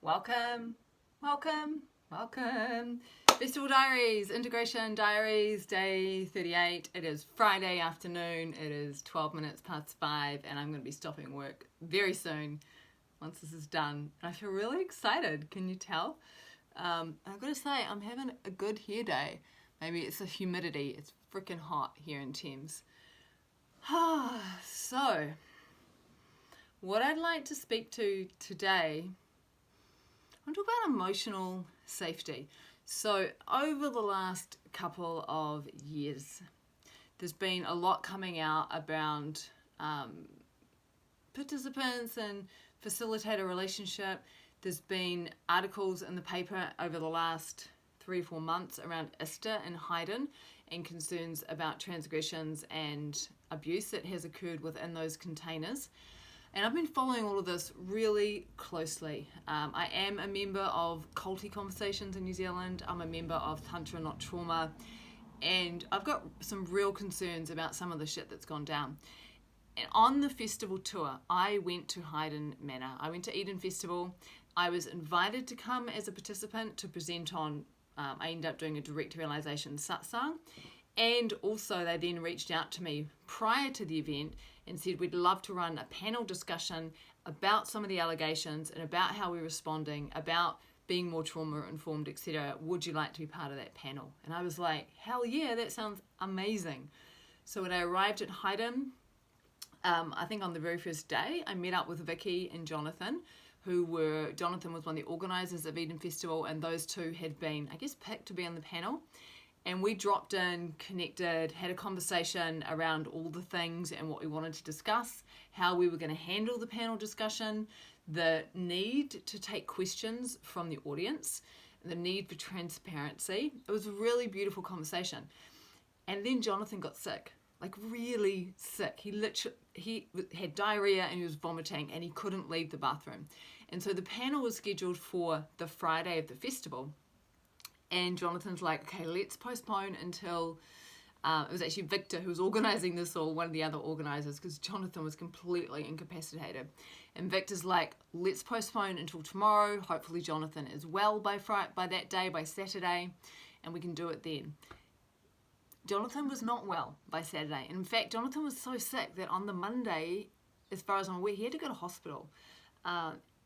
Welcome, welcome, welcome. Festival Diaries, Integration Diaries, day 38. It is Friday afternoon. It is 12 minutes past 5 and I'm going to be stopping work very soon once this is done. And I feel really excited, can you tell? I've got to say, I'm having a good hair day. Maybe it's the humidity. It's freaking hot here in Thames. So, what I'd like to speak to today, I want to talk about emotional safety. So over the last couple of years, there's been a lot coming out around participants and facilitator relationship. There's been articles in the paper over the last 3 or 4 months around ISTA and Haydn and concerns about transgressions and abuse that has occurred within those containers. And I've been following all of this really closely. I am a member of Culty Conversations in New Zealand. I'm a member of Tantra Not Trauma. And I've got some real concerns about some of the shit that's gone down. And on the festival tour, I went to Haydn Manor. I went to Eden Festival. I was invited to come as a participant to present on, I ended up doing a direct realization satsang. And also they then reached out to me prior to the event and said we'd love to run a panel discussion about some of the allegations and about how we're responding, about being more trauma informed, etc. Would you like to be part of that panel? And I was like, hell yeah, that sounds amazing. So when I arrived at Haydn, I think on the very first day, I met up with Vicky and Jonathan, Jonathan was one of the organisers of Eden Festival, and those two had been, I guess, picked to be on the panel. And we dropped in, connected, had a conversation around all the things and what we wanted to discuss, how we were going to handle the panel discussion, the need to take questions from the audience, the need for transparency. It was a really beautiful conversation. And then Jonathan got sick, like really sick. He had diarrhea and he was vomiting and he couldn't leave the bathroom. And so the panel was scheduled for the Friday of the festival. And Jonathan's like, okay, let's postpone until, it was actually Victor who was organising this, or one of the other organisers, because Jonathan was completely incapacitated. And Victor's like, let's postpone until tomorrow. Hopefully Jonathan is well by that day, by Saturday, and we can do it then. Jonathan was not well by Saturday. In fact, Jonathan was so sick that on the Monday, as far as I'm aware, he had to go to hospital.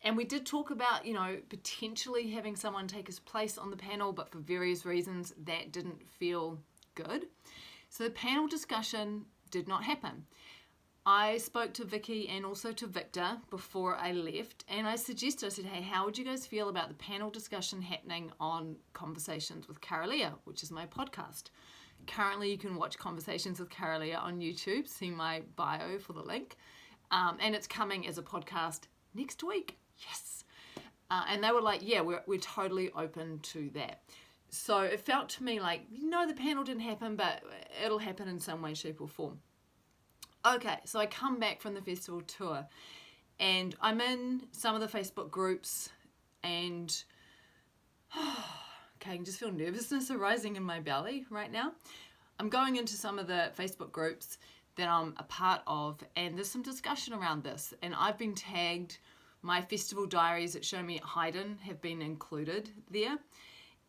And we did talk about, potentially having someone take his place on the panel, but for various reasons that didn't feel good. So the panel discussion did not happen. I spoke to Vicky and also to Victor before I left, and I said, hey, how would you guys feel about the panel discussion happening on Conversations with Kara-Leah, which is my podcast. Currently, you can watch Conversations with Kara-Leah on YouTube. See my bio for the link. And it's coming as a podcast next week. Yes. And they were like, yeah, we're totally open to that. So it felt to me like, the panel didn't happen, but it'll happen in some way, shape or form. Okay, so I come back from the festival tour and I'm in some of the Facebook groups and okay, I can just feel nervousness arising in my belly right now. I'm going into some of the Facebook groups that I'm a part of, and there's some discussion around this, and I've been tagged. My festival diaries that show me at Haydn have been included there,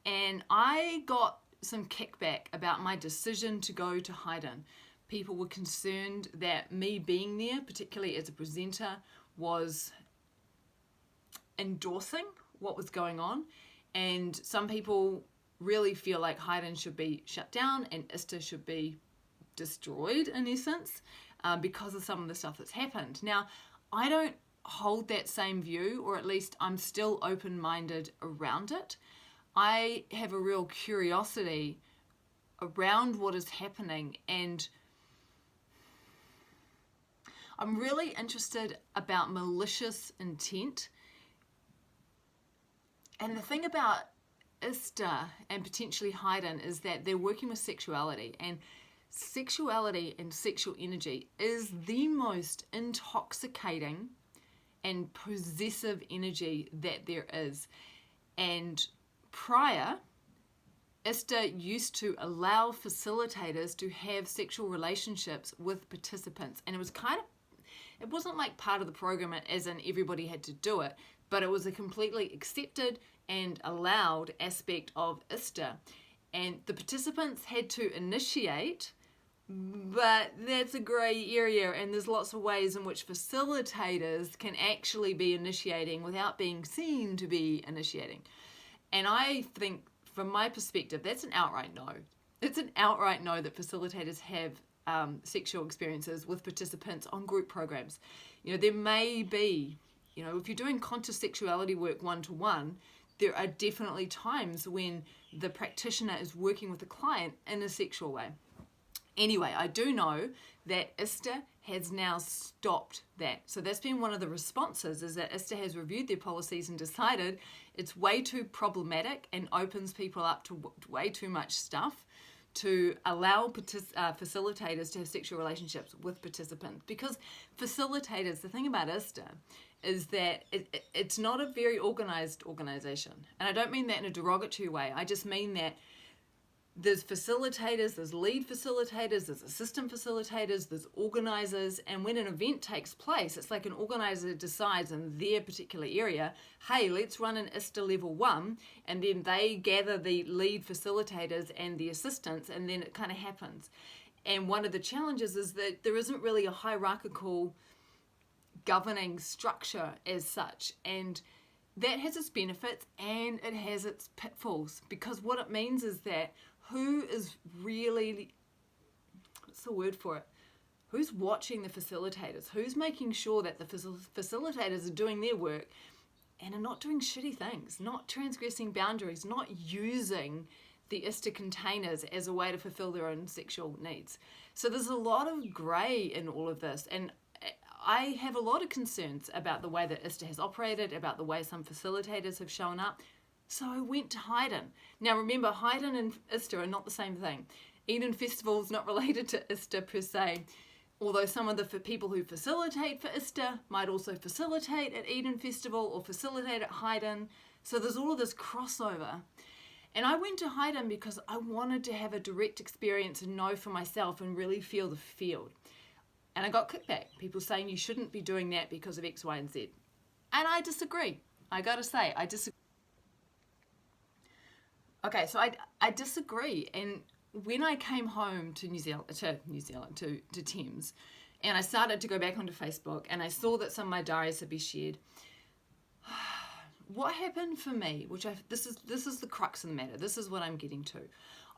and I got some kickback about my decision to go to Haydn. People were concerned that me being there, particularly as a presenter, was endorsing what was going on, and some people really feel like Haydn should be shut down and ISTA should be destroyed in essence because of some of the stuff that's happened. Now, I don't hold that same view, or at least I'm still open-minded around it. I have a real curiosity around what is happening, and I'm really interested about malicious intent. And the thing about ISTA and potentially Haydn is that they're working with sexuality, and sexuality and sexual energy is the most intoxicating and possessive energy that there is. And prior, ISTA used to allow facilitators to have sexual relationships with participants, and it was kind of It wasn't like part of the program as in everybody had to do it, but it was a completely accepted and allowed aspect of ISTA. And the participants had to initiate, but that's a grey area, and there's lots of ways in which facilitators can actually be initiating without being seen to be initiating. And I think, from my perspective, that's an outright no. It's an outright no that facilitators have sexual experiences with participants on group programs. You know, there may be, you know, if you're doing conscious sexuality work one-to-one, there are definitely times when the practitioner is working with the client in a sexual way. Anyway, I do know that ISTA has now stopped that. So that's been one of the responses, is that ISTA has reviewed their policies and decided it's way too problematic and opens people up to way too much stuff to allow facilitators to have sexual relationships with participants. Because facilitators, the thing about ISTA is that it's not a very organized organization. And I don't mean that in a derogatory way. I just mean that there's facilitators, there's lead facilitators, there's assistant facilitators, there's organizers, and when an event takes place, it's like an organizer decides in their particular area, hey, let's run an ISTA level 1, and then they gather the lead facilitators and the assistants, and then it kind of happens. And one of the challenges is that there isn't really a hierarchical governing structure as such, and that has its benefits and it has its pitfalls, because what it means is that who is really, what's the word for it? Who's watching the facilitators? Who's making sure that the facilitators are doing their work and are not doing shitty things, not transgressing boundaries, not using the ISTA containers as a way to fulfill their own sexual needs? So there's a lot of grey in all of this, and I have a lot of concerns about the way that ISTA has operated, about the way some facilitators have shown up. So I went to Haydn. Now remember, Haydn and ISTA are not the same thing. Eden Festival is not related to ISTA per se, although some of the people who facilitate for ISTA might also facilitate at Eden Festival or facilitate at Haydn. So there's all of this crossover. And I went to Haydn because I wanted to have a direct experience and know for myself and really feel the field. And I got kickback, people saying you shouldn't be doing that because of X, Y, and Z. And I disagree. I gotta say, I disagree. Okay, so I disagree. And when I came home to to Thames, and I started to go back onto Facebook, and I saw that some of my diaries had been shared, what happened for me, this is the crux of the matter, this is what I'm getting to.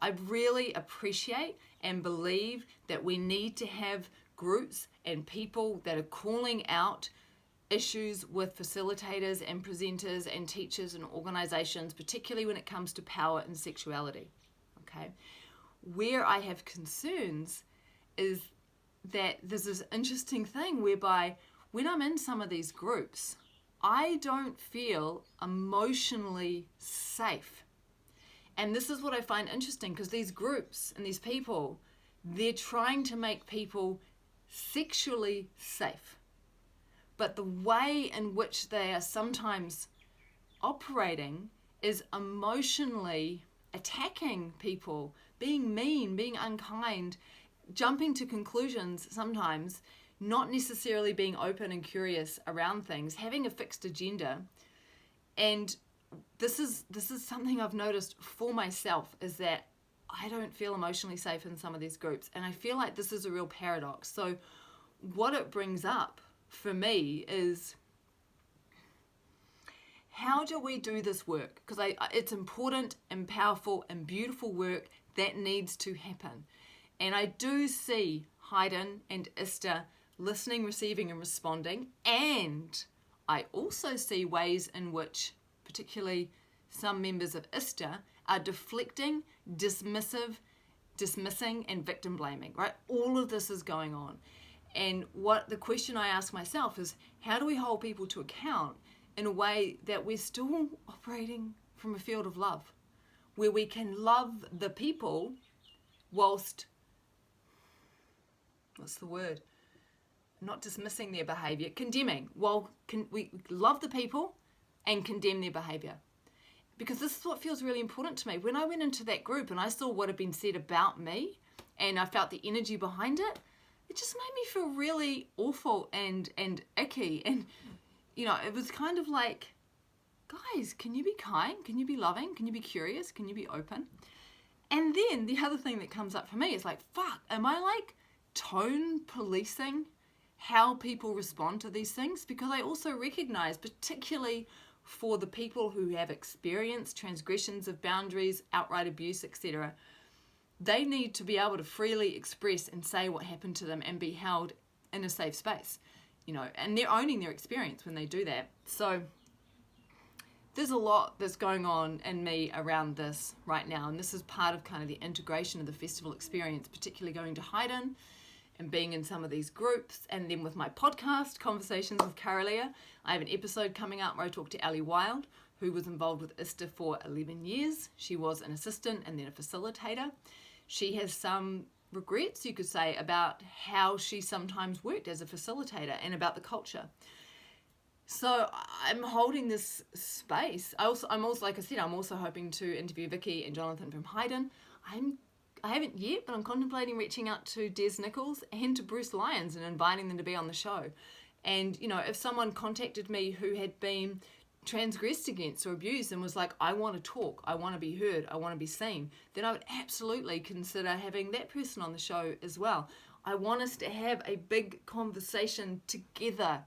I really appreciate and believe that we need to have groups and people that are calling out issues with facilitators and presenters and teachers and organizations, particularly when it comes to power and sexuality. Okay, where I have concerns is that there's this interesting thing whereby when I'm in some of these groups, I don't feel emotionally safe. And this is what I find interesting, because these groups and these people, they're trying to make people sexually safe. But the way in which they are sometimes operating is emotionally attacking people, being mean, being unkind, jumping to conclusions sometimes, not necessarily being open and curious around things, having a fixed agenda. And this is something I've noticed for myself, is that I don't feel emotionally safe in some of these groups. And I feel like this is a real paradox. So what it brings up for me is, how do we do this work? Because it's important and powerful and beautiful work that needs to happen. And I do see Haydn and ISTA listening, receiving and responding. And I also see ways in which particularly some members of ISTA are deflecting, dismissing and victim blaming, right? All of this is going on. And what the question I ask myself is, how do we hold people to account in a way that we're still operating from a field of love, where we can love the people whilst, what's the word? Not dismissing their behavior, condemning. Well, we love the people and condemn their behavior. Because this is what feels really important to me. When I went into that group and I saw what had been said about me and I felt the energy behind it, it just made me feel really awful and icky. And, you know, it was kind of like, guys, can you be kind? Can you be loving? Can you be curious? Can you be open? And then the other thing that comes up for me is like, fuck, am I like tone policing how people respond to these things? Because I also recognize, particularly for the people who have experienced transgressions of boundaries, outright abuse, etc., they need to be able to freely express and say what happened to them and be held in a safe space, you know, and they're owning their experience when they do that. So there's a lot that's going on in me around this right now, and this is part of kind of the integration of the festival experience, particularly going to Haydn and being in some of these groups, and then with my podcast, Conversations with Kara-Leah. I have an episode coming out where I talk to Ali Wild, who was involved with ISTA for 11 years. She was an assistant and then a facilitator. She has some regrets, you could say, about how she sometimes worked as a facilitator and about the culture. So I'm holding this space. I'm also, like I said, I'm also hoping to interview Vicky and Jonathan from Haydn. I haven't yet, but I'm contemplating reaching out to Des Nichols and to Bruce Lyons and inviting them to be on the show. And, you know, if someone contacted me who had been transgressed against or abused and was like, I want to talk, I want to be heard, I want to be seen, then I would absolutely consider having that person on the show as well. I want us to have a big conversation together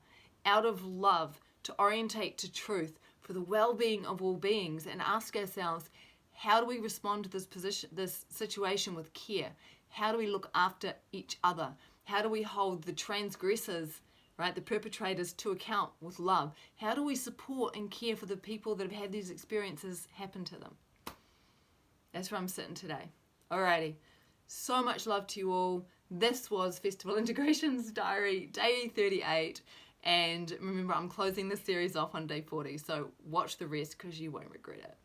out of love to orientate to truth for the well-being of all beings, and ask ourselves, how do we respond to this situation with care? How do we look after each other? How do we hold the transgressors, right, the perpetrators, to account with love? How do we support and care for the people that have had these experiences happen to them? That's where I'm sitting today. Alrighty, so much love to you all. This was Festival Integrations Diary, day 38. And remember, I'm closing this series off on day 40, so watch the rest because you won't regret it.